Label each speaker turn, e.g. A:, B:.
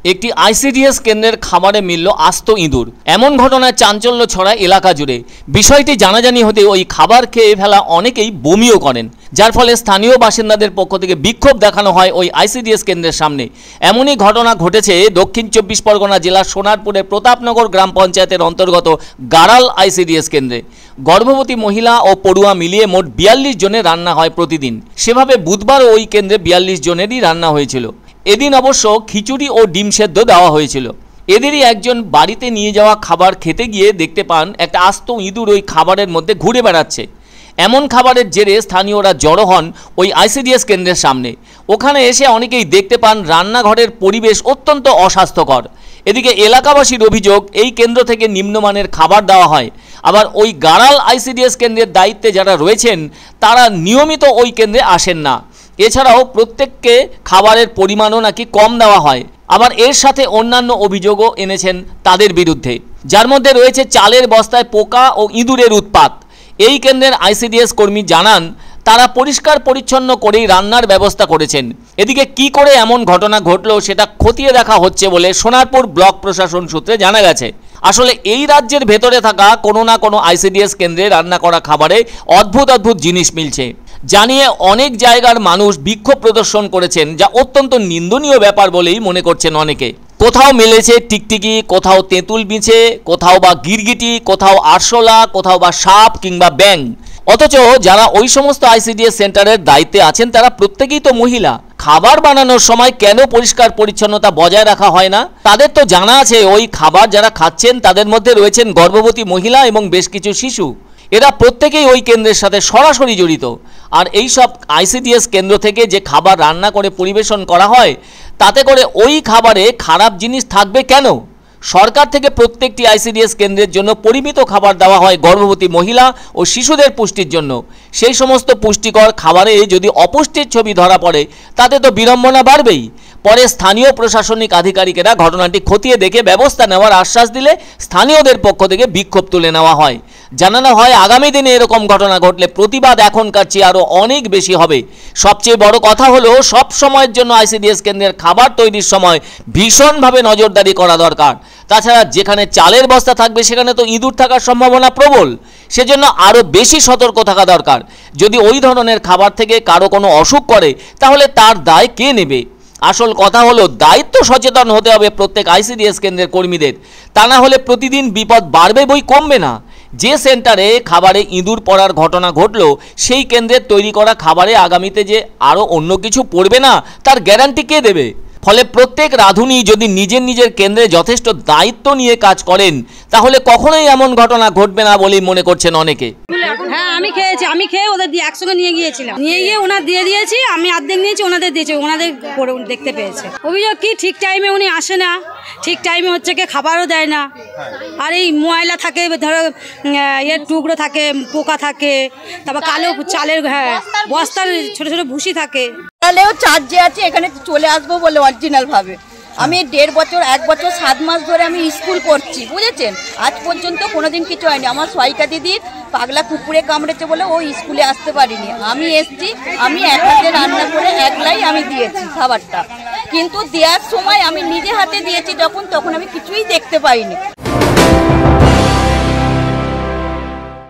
A: একটি আইসিডিএস কেন্দ্রের খাবারে মিলল আস্ত ইঁদুর। এমন ঘটনায় চাঞ্চল্য ছড়ায় এলাকা জুড়ে। বিষয়টি জানাজানি হতে ওই খাবার খেয়ে ফেলা অনেকেই বমিও করেন, যার ফলে স্থানীয় বাসিন্দাদের পক্ষ থেকে বিক্ষোভ দেখানো হয় ওই আইসিডিএস কেন্দ্রের সামনে। এমনই ঘটনা ঘটেছে দক্ষিণ 24 পরগনা জেলার সোনারপুরের প্রতাপনগর গ্রাম পঞ্চায়েতের অন্তর্গত গাড়াল আইসিডিএস কেন্দ্রে। গর্ভবতী মহিলা ও পড়ুয়া মিলিয়ে মোট 42 জনের রান্না হয় প্রতিদিন। সেভাবে বুধবার ওই কেন্দ্রে 42 জনেরই রান্না হয়েছিল। এদিন অবশ্য খিচুড়ি ও ডিম সেদ্ধ দেওয়া হয়েছিল। এদেরই একজন বাড়িতে নিয়ে যাওয়া খাবার খেতে গিয়ে দেখতে পান একটা আস্ত ইঁদুর ওই খাবারের মধ্যে ঘুরে বেড়াচ্ছে। এমন খাবারের জেরে স্থানীয়রা জড়ো হন ওই আইসিডিএস কেন্দ্রের সামনে। ওখানে এসে অনেকেই দেখতে পান রান্নাঘরের পরিবেশ অত্যন্ত অস্বাস্থ্যকর। এদিকে এলাকাবাসীর অভিযোগ, এই কেন্দ্র থেকে নিম্নমানের খাবার দেওয়া হয়। আবার ওই গাড়াল আইসিডিএস কেন্দ্রের দায়িত্বে যারা রয়েছেন তারা নিয়মিত ওই কেন্দ্রে আসেন না। এছাড়াও প্রত্যেককে খাবারের পরিমাণও নাকি কম দেওয়া হয়। আবার এর সাথে অন্যান্য অভিযোগও এনেছেন তাদের বিরুদ্ধে, যার মধ্যে রয়েছে চালের বস্তায় পোকা ও ইঁদুরের উৎপাত। এই কেন্দ্রের আইসিডিএস কর্মী জানান, তারা পরিষ্কার পরিচ্ছন্ন করেই রান্নার ব্যবস্থা করেছেন। এদিকে কি করে এমন ঘটনা ঘটলো সেটা খতিয়ে দেখা হচ্ছে বলে সোনারপুর ব্লক প্রশাসন সূত্রে জানা গেছে। আসলে এই রাজ্যের ভেতরে থাকা কোনো না কোনো আইসিডিএস কেন্দ্রে রান্না করা খাবারে অদ্ভুত অদ্ভুত জিনিস মিলছে, জানিয়ে অনেক জায়গার মানুষ বিক্ষোভ প্রদর্শন করেছেন, যা অত্যন্ত নিন্দনীয় ব্যাপার বলেই মনে করছেন অনেকে। কোথাও মিলেছে টিকটিকি, কোথাও তেঁতুল বিছে, কোথাও বা গিরগিটি, কোথাও আরশোলা, কোথাও বা সাপ কিংবা ব্যাঙ। অথচ যারা ওই সমস্ত আইসিডিএস সেন্টারের দায়িত্বে আছেন তারা প্রত্যেকেই তো মহিলা। খাবার বানানোর সময় কেন পরিষ্কার পরিচ্ছন্নতা বজায় রাখা হয় না? তাদের তো জানা আছে ওই খাবার যারা খাচ্ছেন তাদের মধ্যে রয়েছেন গর্ভবতী মহিলা এবং বেশ কিছু শিশু। এরা প্রত্যেকেই ওই কেন্দ্রের সাথে সরাসরি জড়িত। আর এই সব আইসিডিএস কেন্দ্র থেকে যে খাবার রান্না করে পরিবেশন করা হয়, তাতে করে ওই খাবারে খারাপ জিনিস থাকবে কেন? সরকার থেকে প্রত্যেকটি আইসিডিএস কেন্দ্রের জন্য পরিমিত খাবার দেওয়া হয় গর্ভবতী মহিলা ও শিশুদের পুষ্টির জন্য। সেই সমস্ত পুষ্টিকর খাবারে যদি অপুষ্টির ছবি ধরা পড়ে তাতে তো বিড়ম্বনা বাড়বেই। পরে স্থানীয় প্রশাসনিক আধিকারিকেরা ঘটনাটি খতিয়ে দেখে ব্যবস্থা নেওয়ার আশ্বাস দিলে স্থানীয়দের পক্ষ থেকে বিক্ষোভ তুলে নেওয়া হয়। জানানো হয়, আগামী দিনে এরকম ঘটনা ঘটলে প্রতিবাদ এখনকার চেয়ে আরও অনেক বেশি হবে। সবচেয়ে বড় কথা হলো, সব সময়ের জন্য আইসিডিএস কেন্দ্রের খাবার তৈরির সময় ভীষণভাবে নজরদারি করা দরকার। তাছাড়া যেখানে চালের বস্তা থাকবে সেখানে তো ইঁদুর থাকার সম্ভাবনা প্রবল। সেজন্য আরও বেশি সতর্ক থাকা দরকার। যদি ওই ধরনের খাবার থেকে কারো কোনো অসুখ করে তাহলে তার দায় কে নেবে? আসল কথা হলো, দায়িত্ব সচেতন হতে হবে প্রত্যেক আইসিডিএস কেন্দ্রের কর্মীদের। তা না হলে প্রতিদিন বিপদ বাড়বে বই কমবে না। যে সেন্টারে খাবারে ইঁদুর পড়ার ঘটনা ঘটল, সেই কেন্দ্রের তৈরি করা খাবারে আগামীতে যে আরও অন্য কিছু পড়বে না তার গ্যারান্টি কে দেবে? ফলে প্রত্যেক রাঁধুনি যদি নিজের নিজের কেন্দ্রে যথেষ্ট দায়িত্ব নিয়ে কাজ করেন তাহলে কখনোই এমন ঘটনা ঘটবে না বলেই মনে করছেন অনেকে।
B: হ্যাঁ, আমি খেয়েছি। আমি খেয়ে ওদের দিয়ে একসঙ্গে নিয়ে গিয়েছিলাম। নিয়ে গিয়ে ওনার দিয়ে দিয়েছি, আমি অর্ধেক নিয়েছি, ওনাদের দিয়েছি। ওনাদের পরে দেখতে পেয়েছে। অভিযোগ কি, ঠিক টাইমে উনি আসে না, ঠিক টাইমে হচ্ছে কি খাবারও দেয় না। আর এই ময়লা থাকে, ধরো এর টুকরো থাকে, পোকা থাকে, তারপর কালো চালের বস্তার ছোট ছোট ভুসি থাকে।
C: তাহলেও চার্জে আছে, এখানে চলে আসবো বলে অরিজিনাল ভাবে। আমি 1.5 বছর 1 বছর 7 মাস ধরে আমি স্কুল করছি, বুঝেছেন? আজ পর্যন্ত কোনোদিন কিছু হয়নি। আমার সহায়িকা দিদির পাগলা কুকুরে কামড়েছে বলে ও স্কুলে আসতে পারিনি। আমি এসছি, আমি এক হাতে রান্না করে একলাই আমি দিয়েছি খাবারটা। কিন্তু দেওয়ার সময় আমি নিজে হাতে দিয়েছি তখন আমি কিছুই দেখতে পাইনি।